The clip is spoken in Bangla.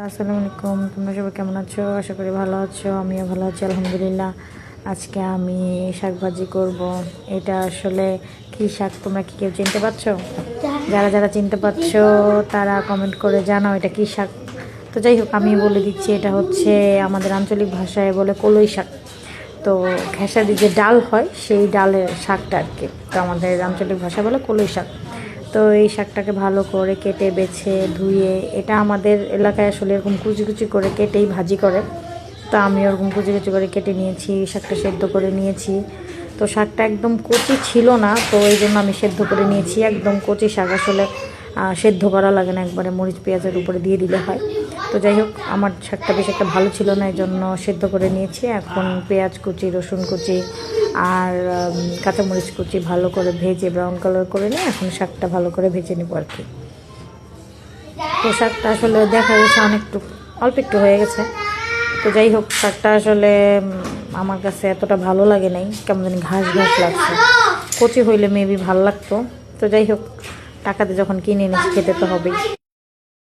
আসসালামু আলাইকুম, তোমরা সবাই কেমন আছো? আশা করি ভালো আছো। আমিও ভালো আছি আলহামদুলিল্লাহ। আজকে আমি শাক ভাজি করব। এটা আসলে কি শাক তোমরা কি কেউ চিনতে পারছো? যারা যারা চিনতে পারছো তারা কমেন্ট করে জানাও এটা কি শাক। তো যাই হোক, আমি বলে দিচ্ছি, এটা হচ্ছে আমাদের আঞ্চলিক ভাষায় বলে কলই শাক। তো খেসারি যে ডাল হয় সেই ডালের শাকটা আর কি, তো আমাদের আঞ্চলিক ভাষায় বলে কলই শাক। তো এই শাকটাকে ভালো করে কেটে বেছে ধুয়ে, এটা আমাদের এলাকায় আসলে এরকম কুচি কুচি করে কেটেই ভাজি করে। তো আমি ওরকম কুচি কুচি করে কেটে নিয়েছি, শাকটা সেদ্ধ করে নিয়েছি। তো শাকটা একদম কচি ছিল না, তো এই জন্য আমি সেদ্ধ করে নিয়েছি। একদম কচি শাক আসলে সেদ্ধ করা লাগে না, একবারে মরিচ পেঁয়াজের উপরে দিয়ে দিলে হয়। তো যাই হোক, আমার শাকটা বেশ একটা ভালো ছিল না, এই জন্য সেদ্ধ করে নিয়েছি। এখন পেঁয়াজ কুচি, রসুন কুচি আর কাঁচামরিচ কুচি ভালো করে ভেজে ব্রাউন কালার করে নিয়ে এখন শাকটা ভালো করে ভেজে নেবো আর কি। তো শাকটা আসলে দেখা গেছে অল্প একটু হয়ে গেছে। তো যাই হোক, শাকটা আসলে আমার কাছে এতটা ভালো লাগে নাই, কেমন জানি ঘাস ঘাস লাগছে। কচি হইলে মেবি ভালো লাগতো। তো যাই হোক, টাকাতে যখন কিনে এনেছি খেতে তো হবেই।